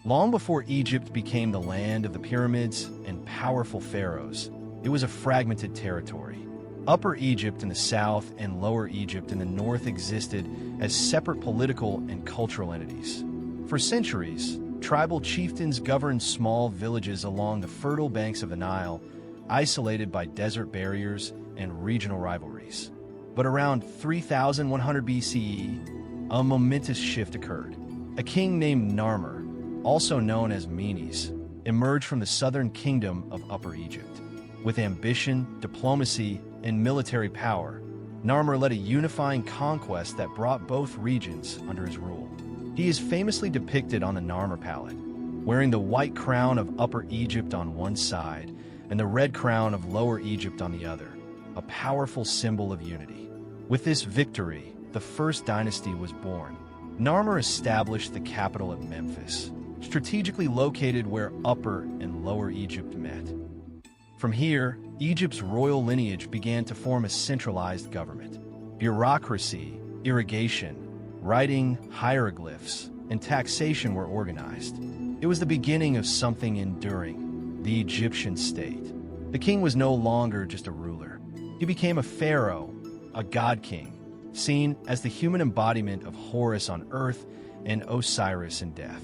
Long before Egypt became the land of the pyramids and powerful pharaohs, it was a fragmented territory. Upper Egypt in the south and Lower Egypt in the north existed as separate political and cultural entities. For centuries, tribal chieftains governed small villages along the fertile banks of the Nile, isolated by desert barriers and regional rivalries. But around 3100 BCE, a momentous shift occurred. A king named Narmer, also known as Menes, emerged from the southern kingdom of Upper Egypt. With ambition, diplomacy, and military power, Narmer led a unifying conquest that brought both regions under his rule. He is famously depicted on the Narmer palette, wearing the white crown of Upper Egypt on one side and the red crown of Lower Egypt on the other, a powerful symbol of unity. With this victory, the first dynasty was born. Narmer established the capital at Memphis, strategically located where Upper and Lower Egypt met. From here, Egypt's royal lineage began to form a centralized government. Bureaucracy, irrigation, writing, hieroglyphs, and taxation were organized. It was the beginning of something enduring, the Egyptian state. The king was no longer just a ruler. He became a pharaoh, a god king, seen as the human embodiment of Horus on earth and Osiris in death.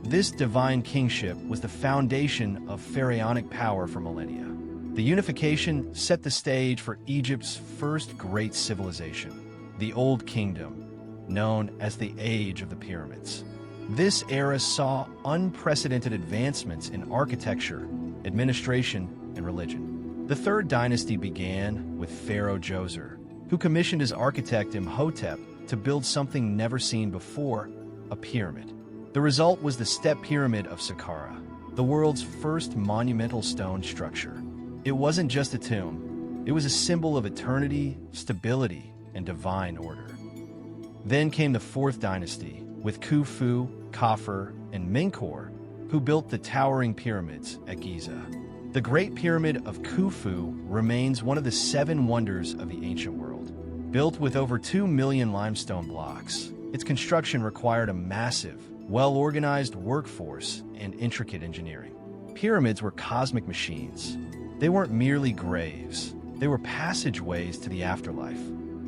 This divine kingship was the foundation of pharaonic power for millennia. The unification set the stage for Egypt's first great civilization, the Old Kingdom, known as the Age of the Pyramids. This era saw unprecedented advancements in architecture, administration, and religion. The third dynasty began with Pharaoh Djoser, who commissioned his architect Imhotep to build something never seen before, a pyramid. The result was the Step Pyramid of Saqqara, the world's first monumental stone structure. It wasn't just a tomb, it was a symbol of eternity, stability, and divine order. Then came the fourth dynasty, with Khufu, Khafre, and Menkaure, who built the towering pyramids at Giza. The Great Pyramid of Khufu remains one of the 7 wonders of the ancient world. Built with over 2 million limestone blocks, its construction required a massive, well-organized workforce and intricate engineering. Pyramids were cosmic machines. They weren't merely graves. They were passageways to the afterlife.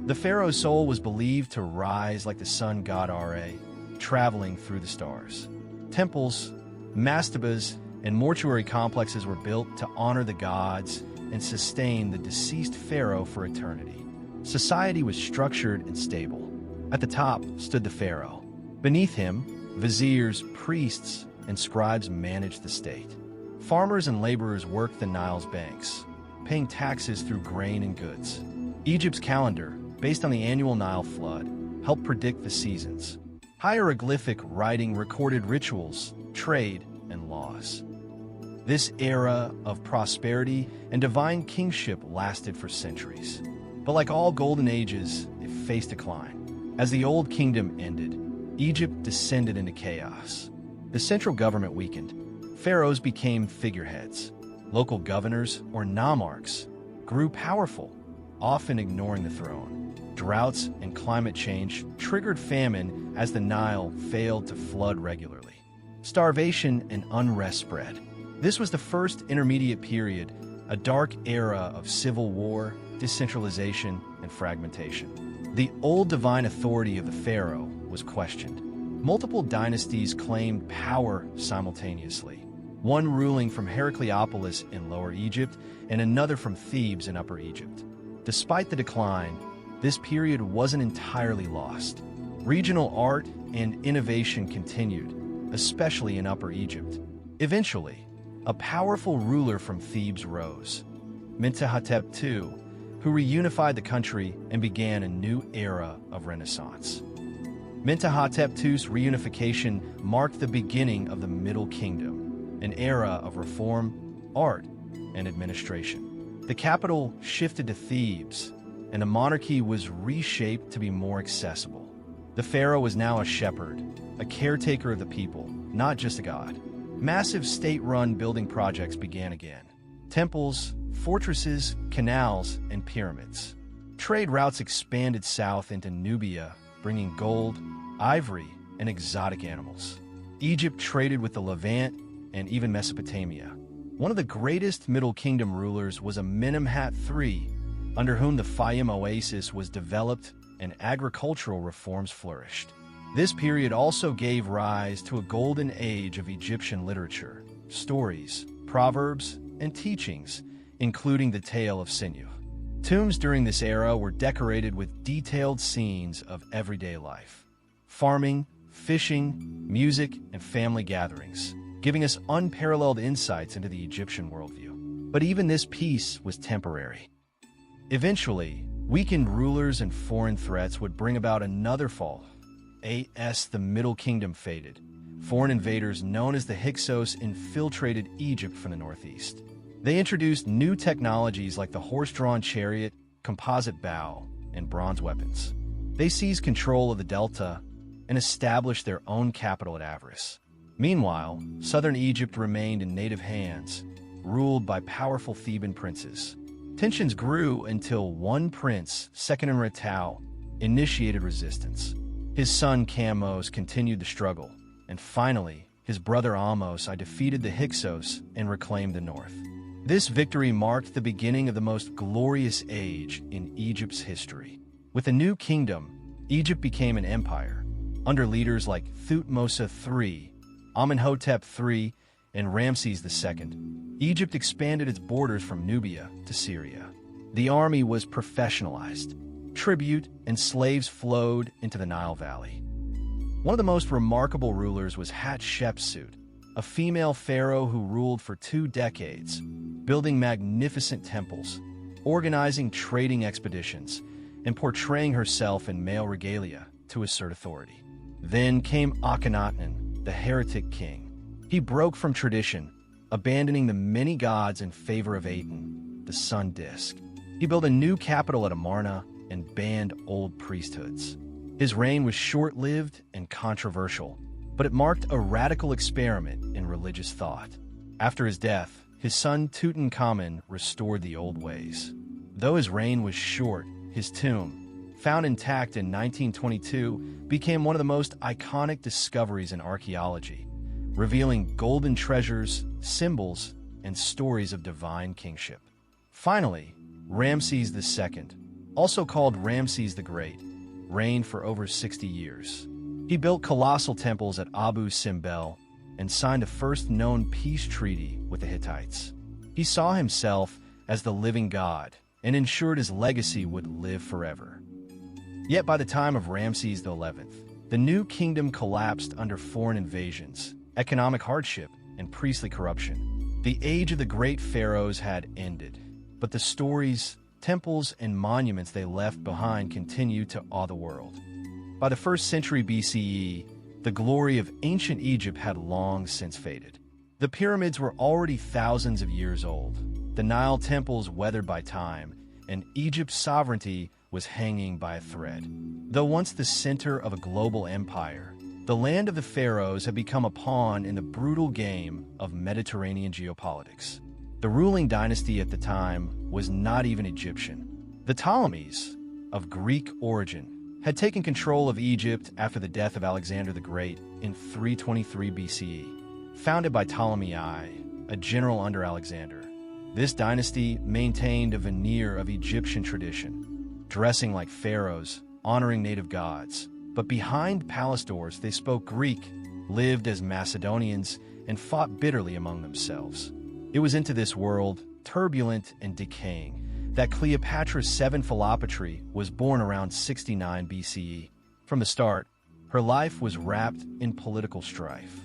The pharaoh's soul was believed to rise like the sun god Ra, traveling through the stars. Temples, mastabas, and mortuary complexes were built to honor the gods and sustain the deceased pharaoh for eternity. Society was structured and stable. At the top stood the pharaoh. Beneath him, viziers, priests, and scribes managed the state. Farmers and laborers worked the Nile's banks, paying taxes through grain and goods. Egypt's calendar, based on the annual Nile flood, helped predict the seasons. Hieroglyphic writing recorded rituals, trade, and laws. This era of prosperity and divine kingship lasted for centuries. But like all golden ages, it faced decline. As the Old Kingdom ended, Egypt descended into chaos. The central government weakened. Pharaohs became figureheads. Local governors, or nomarchs, grew powerful, often ignoring the throne. Droughts and climate change triggered famine as the Nile failed to flood regularly. Starvation and unrest spread. This was the first intermediate period, a dark era of civil war, decentralization, and fragmentation. The old divine authority of the pharaoh was questioned. Multiple dynasties claimed power simultaneously, one ruling from Heracleopolis in Lower Egypt and another from Thebes in Upper Egypt. Despite the decline, this period wasn't entirely lost. Regional art and innovation continued, especially in Upper Egypt. Eventually, a powerful ruler from Thebes rose, Mentuhotep II, who reunified the country and began a new era of Renaissance. Mentuhotep II's reunification marked the beginning of the Middle Kingdom, an era of reform, art, and administration. The capital shifted to Thebes, and the monarchy was reshaped to be more accessible. The pharaoh was now a shepherd, a caretaker of the people, not just a god. Massive state-run building projects began again. Temples, fortresses, canals, and pyramids. Trade routes expanded south into Nubia, bringing gold, ivory, and exotic animals. Egypt traded with the Levant and even Mesopotamia. One of the greatest Middle Kingdom rulers was Amenemhat III, under whom the Fayum oasis was developed and agricultural reforms flourished. This period also gave rise to a golden age of Egyptian literature, stories, proverbs, and teachings, including the tale of Sinuhe. Tombs during this era were decorated with detailed scenes of everyday life: farming, fishing, music, and family gatherings, giving us unparalleled insights into the Egyptian worldview. But even this peace was temporary. Eventually, weakened rulers and foreign threats would bring about another fall. As the Middle Kingdom faded, foreign invaders known as the Hyksos infiltrated Egypt from the northeast. They introduced new technologies like the horse-drawn chariot, composite bow, and bronze weapons. They seized control of the Delta and established their own capital at Avaris. Meanwhile, southern Egypt remained in native hands, ruled by powerful Theban princes. Tensions grew until one prince, Seqenenretau, initiated resistance. His son Kamose continued the struggle, and finally, his brother Ahmose defeated the Hyksos and reclaimed the north. This victory marked the beginning of the most glorious age in Egypt's history. With a new kingdom, Egypt became an empire. Under leaders like Thutmose III, Amenhotep III, and Ramses II, Egypt expanded its borders from Nubia to Syria. The army was professionalized. Tribute and slaves flowed into the Nile Valley. One of the most remarkable rulers was Hatshepsut, a female pharaoh who ruled for 2 decades, building magnificent temples, organizing trading expeditions, and portraying herself in male regalia to assert authority. Then came Akhenaten, the heretic king. He broke from tradition, abandoning the many gods in favor of Aten, the sun disk. He built a new capital at Amarna and banned old priesthoods. His reign was short-lived and controversial, but it marked a radical experiment in religious thought. After his death, his son Tutankhamun restored the old ways. Though his reign was short, his tomb, found intact in 1922, became one of the most iconic discoveries in archaeology, revealing golden treasures, symbols, and stories of divine kingship. Finally, Ramses II, also called Ramses the Great, reigned for over 60 years. He built colossal temples at Abu Simbel and signed the first known peace treaty with the Hittites. He saw himself as the living god and ensured his legacy would live forever. Yet by the time of Ramses XI, the new kingdom collapsed under foreign invasions, economic hardship, and priestly corruption. The age of the great pharaohs had ended, but the stories, temples, and monuments they left behind continued to awe the world. By the 1st century BCE, the glory of ancient Egypt had long since faded. The pyramids were already thousands of years old, the Nile temples weathered by time, and Egypt's sovereignty was hanging by a thread. Though once the center of a global empire, the land of the pharaohs had become a pawn in the brutal game of Mediterranean geopolitics. The ruling dynasty at the time was not even Egyptian. The Ptolemies, of Greek origin, had taken control of Egypt after the death of Alexander the Great in 323 BCE. Founded by Ptolemy I, a general under Alexander, this dynasty maintained a veneer of Egyptian tradition, dressing like pharaohs, honoring native gods. But behind palace doors, they spoke Greek, lived as Macedonians, and fought bitterly among themselves. It was into this world, turbulent and decaying, that Cleopatra VII Philopatry was born around 69 BCE. From the start, her life was wrapped in political strife.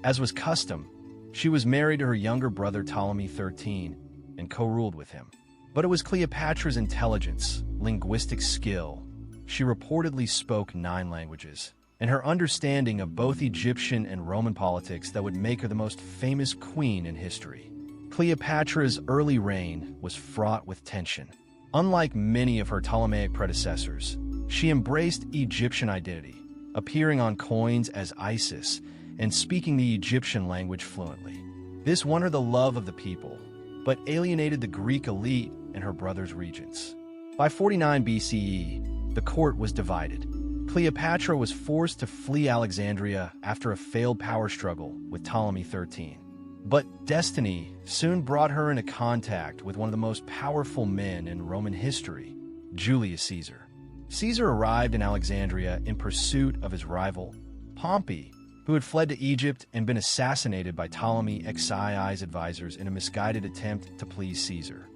As was custom, she was married to her younger brother Ptolemy XIII and co-ruled with him. But it was Cleopatra's intelligence, linguistic skill. She reportedly spoke 9 languages, and her understanding of both Egyptian and Roman politics that would make her the most famous queen in history. Cleopatra's early reign was fraught with tension. Unlike many of her Ptolemaic predecessors, she embraced Egyptian identity, appearing on coins as Isis and speaking the Egyptian language fluently. This won her the love of the people, but alienated the Greek elite and her brother's regents. By 49 BCE, the court was divided. Cleopatra was forced to flee Alexandria after a failed power struggle with Ptolemy XIII. But destiny soon brought her into contact with one of the most powerful men in Roman history, Julius Caesar. Caesar arrived in Alexandria in pursuit of his rival, Pompey, who had fled to Egypt and been assassinated by Ptolemy XII's advisors in a misguided attempt to please Caesar.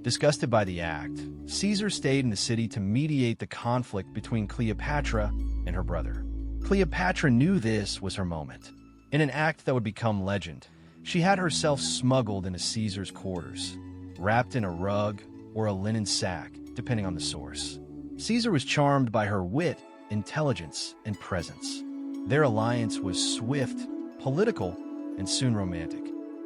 Disgusted by the act, Caesar stayed in the city to mediate the conflict between Cleopatra and her brother. Cleopatra knew this was her moment. In an act that would become legend, she had herself smuggled into Caesar's quarters, wrapped in a rug or a linen sack, depending on the source. Caesar was charmed by her wit, intelligence, and presence. Their alliance was swift, political, and soon romantic.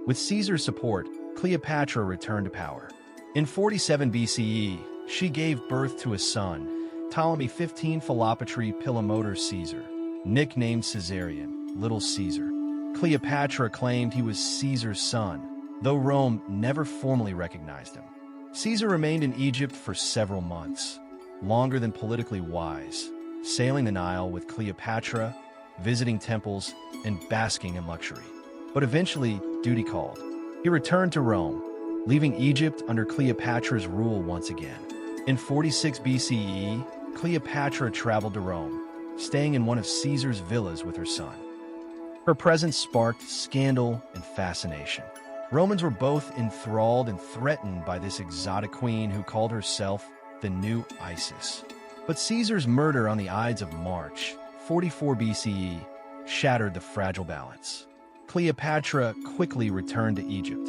With Caesar's support, Cleopatra returned to power. In 47 BCE, she gave birth to a son, Ptolemy XV Philopatry Pilomotor Caesar, nicknamed Caesarion, Little Caesar. Cleopatra claimed he was Caesar's son, though Rome never formally recognized him. Caesar remained in Egypt for several months, longer than politically wise, sailing the Nile with Cleopatra, visiting temples, and basking in luxury. But eventually, duty called. He returned to Rome, leaving Egypt under Cleopatra's rule once again. In 46 BCE, Cleopatra traveled to Rome, staying in one of Caesar's villas with her son. Her presence sparked scandal and fascination. Romans were both enthralled and threatened by this exotic queen who called herself the new Isis. But Caesar's murder on the Ides of March, 44 BCE, shattered the fragile balance. Cleopatra quickly returned to Egypt,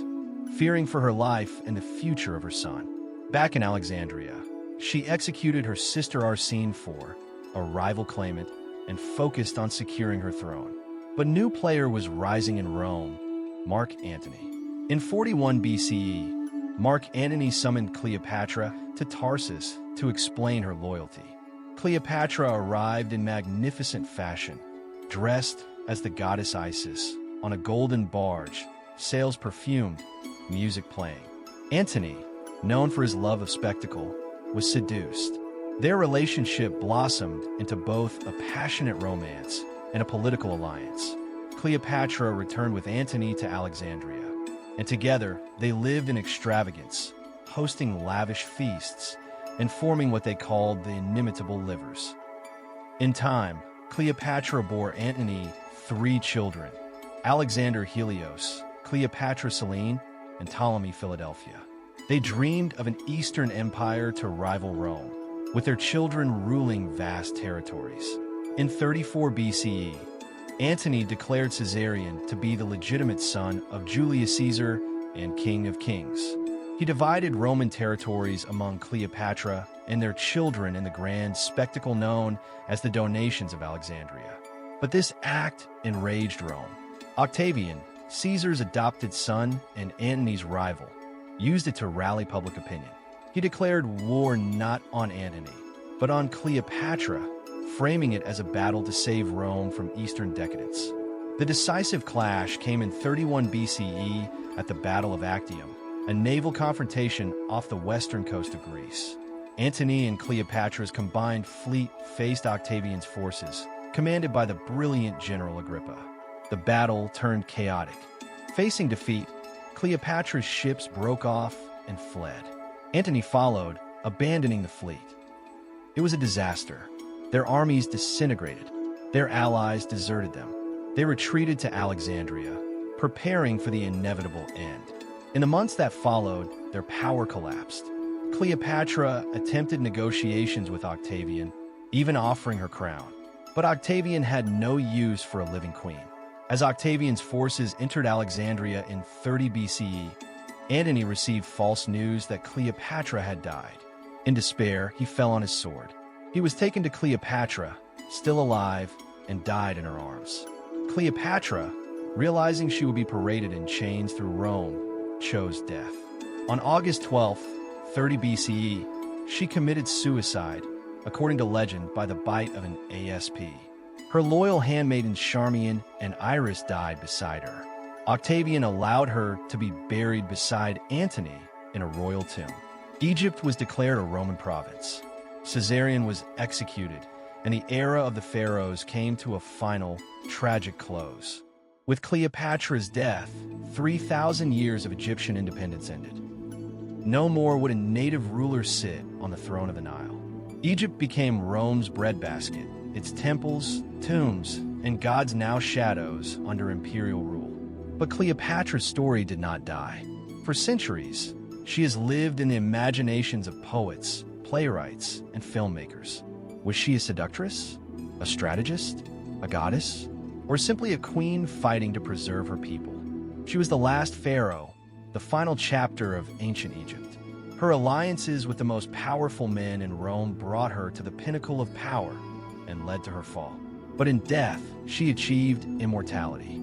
fearing for her life and the future of her son. Back in Alexandria, she executed her sister Arsine IV, a rival claimant, and focused on securing her throne. But a new player was rising in Rome, Mark Antony. In 41 BCE, Mark Antony summoned Cleopatra to Tarsus to explain her loyalty. Cleopatra arrived in magnificent fashion, dressed as the goddess Isis, on a golden barge, sails perfumed, music playing. Antony, known for his love of spectacle, was seduced. Their relationship blossomed into both a passionate romance and a political alliance. Cleopatra returned with Antony to Alexandria, and together they lived in extravagance, hosting lavish feasts and forming what they called the inimitable livers. In time, Cleopatra bore Antony 3 children: Alexander Helios, Cleopatra Selene, and Ptolemy Philadelphia. They dreamed of an Eastern empire to rival Rome, with their children ruling vast territories. In 34 BCE, Antony declared Caesarion to be the legitimate son of Julius Caesar and King of Kings. He divided Roman territories among Cleopatra and their children in the grand spectacle known as the Donations of Alexandria. But this act enraged Rome. Octavian, Caesar's adopted son and Antony's rival, used it to rally public opinion. He declared war not on Antony, but on Cleopatra, framing it as a battle to save Rome from Eastern decadence. The decisive clash came in 31 BCE at the Battle of Actium, a naval confrontation off the western coast of Greece. Antony and Cleopatra's combined fleet faced Octavian's forces, commanded by the brilliant General Agrippa. The battle turned chaotic. Facing defeat, Cleopatra's ships broke off and fled. Antony followed, abandoning the fleet. It was a disaster. Their armies disintegrated. Their allies deserted them. They retreated to Alexandria, preparing for the inevitable end. In the months that followed, their power collapsed. Cleopatra attempted negotiations with Octavian, even offering her crown. But Octavian had no use for a living queen. As Octavian's forces entered Alexandria in 30 BCE, Antony received false news that Cleopatra had died. In despair, he fell on his sword. He was taken to Cleopatra, still alive, and died in her arms. Cleopatra, realizing she would be paraded in chains through Rome, chose death. On August 12, 30 BCE, she committed suicide, according to legend, by the bite of an asp. Her loyal handmaidens Charmian and Iris died beside her. Octavian allowed her to be buried beside Antony in a royal tomb. Egypt was declared a Roman province. Caesarion was executed, and the era of the pharaohs came to a final, tragic close. With Cleopatra's death, 3,000 years of Egyptian independence ended. No more would a native ruler sit on the throne of the Nile. Egypt became Rome's breadbasket, its temples, tombs, and gods now shadows under imperial rule. But Cleopatra's story did not die. For centuries, she has lived in the imaginations of poets, playwrights, and filmmakers. Was she a seductress? A strategist? A goddess? Or simply a queen fighting to preserve her people? She was the last pharaoh, the final chapter of ancient Egypt. Her alliances with the most powerful men in Rome brought her to the pinnacle of power and led to her fall. But in death, she achieved immortality.